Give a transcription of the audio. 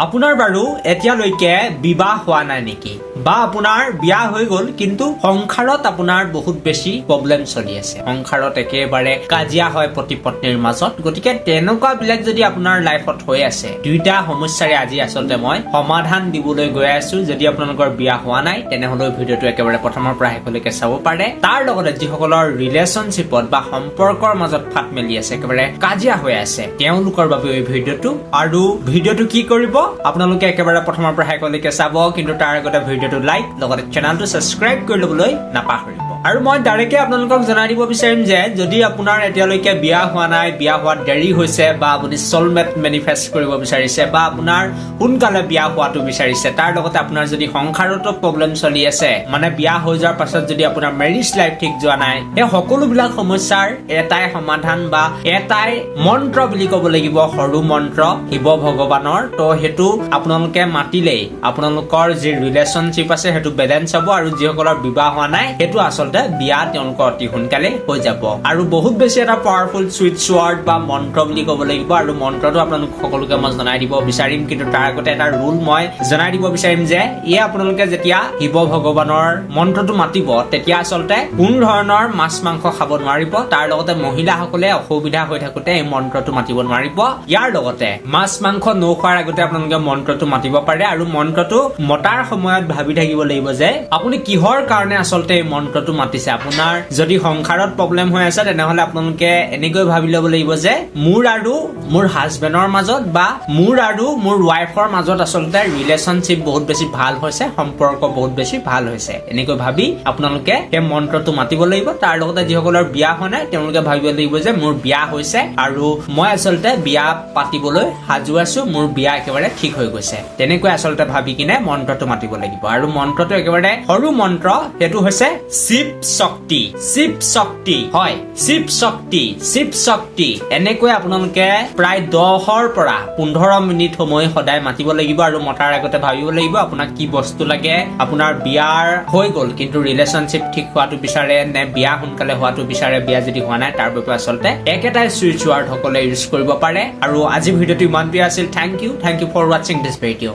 আপোনাৰ বাৰু এতিয়ালৈকে বিবাহ হোৱা নাই নেকি বা আপোনাৰ বিয়া হৈ গল কিন্তু সংসাৰত আপোনাৰ বহুত বেছি প্ৰব্লেম চলি আছে সংসাৰত একেবাৰে কাজিয়া হয় পতি পত্নীৰ মাজত গতিকে তেনেকুৱা বিলাক যদি আপোনাৰ লাইফত হৈ আছে দুইটা সমস্যাৰে আজি আচলতে মই সমাধান দিবলৈ গৈ আছো যদি আপোনালোকৰ বিয়া হোৱা নাই তেনেহলে ভিডিঅটো একেবাৰে প্ৰথমৰ পৰা শেষলৈকে চাব পাৰে তাৰ লগতে যিসকলৰ ৰিলেশনশ্বিপত বা সম্পৰ্কৰ মাজত ফাট মেলি আছে একেবাৰে কাজিয়া হৈ আছে তেওঁলোকৰ বাবে এই ভিডিঅটো আৰু ভিডিঅটো কি কৰিব আপোনালোকে একেবাৰে প্ৰথমৰ পৰা শেষলৈকে চাব কিন্তু তাৰ আগতে ভিডিঅটো লাইক লগতে চেনেলটো সাবস্ক্ৰাইব কৰি লবলৈ নাপাহৰিব আৰু মই ডাইৰেক্টলি আপোনালোকক জনাই দিব বিচাৰিম যে যদি আপোনাৰ এতিয়ালৈকে বিয়া হোৱা নাই বিয়া হোৱাত দেৰি হৈছে বা আপুনি সোলমেট মেনিফেষ্ট কৰিব বিচাৰিছে বা আপোনাৰ সোনকালে বিয়া হোৱাটো বিচাৰিছে তাৰ লগতে আপোনাৰ যদি সংসাৰতো প্ৰব্লেম চলি আছে মানে বিয়া হৈ যোৱাৰ পাছত যদি আপোনাৰ মেৰিজ লাইফ ঠিক যোৱা নাই এই সকলোবিলাক সমস্যাৰ এটাই সমাধান বা এটাই মন্ত্ৰ বুলি ক'ব লাগিব সৰু মন্ত্ৰ শিৱ ভগৱানৰ তো হেতু আপোনালোকে মাতিলেই আপোনালোকৰ যি ৰিলেশনশ্বিপ আছে হেতু বেলেন্স হ'ব আৰু যিসকলৰ বিবাহ হোৱা নাই হেতু আচলতে বিয়া তেওঁলোকৰ অতি সোনকালে হৈ যাব আৰু বহুত বেছি এটা পাৱাৰফুল সুইচ ৱৰ্ড বা মন্ত্ৰ বুলি ক'ব লাগিব আৰু মন্ত্ৰটো আপোনালোক সকলোকে মই জনাই দিব বিচাৰিম কিন্তু তাৰ আগতে এটা ৰুল মই জনাই দিব বিচাৰিম যে এই আপোনালোকে যেতিয়া শিৱ ভগৱানৰ মন্ত্ৰটো মাতিব তেতিয়া আচলতে কোন ধৰণৰ মাছ মাংস খাব নোৱাৰিব তাৰ লগতে মহিলাসকলে অসুবিধা হৈ থাকোতে এই মন্ত্ৰটো মাতিব নোৱাৰিব ইয়াৰ লগতে মাছ মাংস নোখোৱাৰ আগতে আপোনালোকে মন্ত্ৰটো মাতিব পাৰে আৰু মন্ত্ৰটো মতাৰ সময়ত ভাবি থাকিব লাগিব যে আপুনি কিহৰ কাৰণে আচলতে এই মন্ত্ৰটো মাতিছে আপোনাৰ যদি সংসাৰত প্ৰব্লেম হৈ আছে তেনেহলে আপোনালোকে এনেকৈ ভাবি ল'ব লাগিব যে মোৰ আৰু মোৰ হাজবেণ্ডৰ মাজত বা মোৰ আৰু মোৰ ৱাইফৰ মাজত আচলতে ৰিলেশনশ্বিপ বহুত বেছি ভাল হৈছে সম্পৰ্ক বহুত বেছি ভাল হৈছে এনেকৈ ভাবি আপোনালোকে এই মন্ত্ৰটো মাতিব লাগিব তাৰ লগতে যিসকলৰ বিয়া হোৱা নাই তেওঁলোকে ভাবিব লাগিব যে মোৰ বিয়া হৈছে আৰু মই আচলতে বিয়া পাতিবলৈ সাজু আছো মোৰ বিয়া একেবাৰে ঠিক হৈ গৈছে তেনেকৈ আচলতে ভাবি কিনে মন্ত্ৰটো মাতিব লাগিব আৰু মন্ত্ৰটো একেবাৰে সৰু মন্ত্ৰ হেতু হৈছে শিৱ শক্তি শিৱ শক্তি হয় শিৱ শক্তি শিৱ শক্তি এনেকৈ আপোনালোকে প্ৰায় 10ৰ পৰা 15 মিনিট সময় সদায় মাতিব লাগিব আৰু মতাৰ আগতে ভাবিব লাগিব আপোনাক কি বস্তু লাগে আপোনাৰ বিয়াৰ হৈ গল কিন্তু ৰিলেশনশ্বিপ ঠিক হোৱাটো বিচাৰে নে বিয়া সোনকালে হোৱাটো বিচাৰে বিয়া যদি হোৱা নাই তাৰ বাবে আচলতে একেটাই সুইচ ৱৰ্ড সকলে ইউজ কৰিব পাৰে আৰু আজি ভিডিঅটো ইমান বিয়া আছিল thank you for watching this video